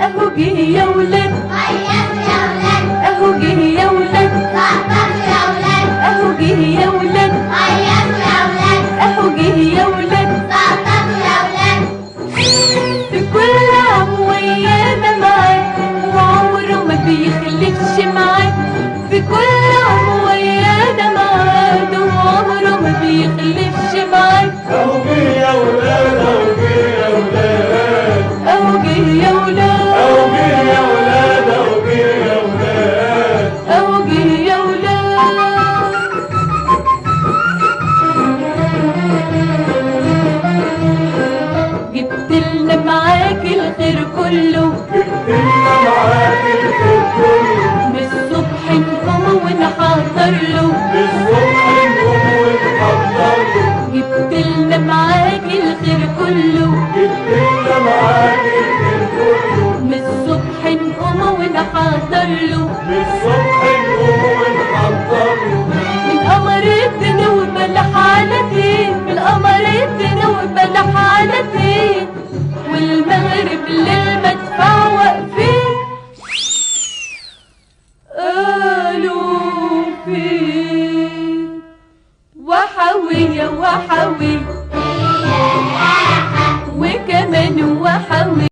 اهو جه يا ولاد اهو جه يا ولاد اهو جه يا ولاد اهو جه يا ولاد في كل عام ويانا معاه وعمره ما بيخلفش معاه في كل عام ويانا معاه وعمره ما بيخلفش معاه اهو جه يا ولاد اهو جه يا ولاد اهو جه يا ولاد اهو جه يا ولاد اهو جه يا ولاد اهو جه يا ولاد جبت لنا معاك الخير كله جبتلنا معاك الخير كله من الصبح نقوم ونحضر له للصبح نقوم ونحضر له جبت لنا معاك الخير كله جبتلنا معاك الخير كله من الصبح نقوم ونحضر له للصبح نقوم ونحضر له من قمر الدنيا وبلح على دين من قمر الدنيا وبلح على دين والمغرب للمدفع واقفين قالوا فين وحوي يا وحوي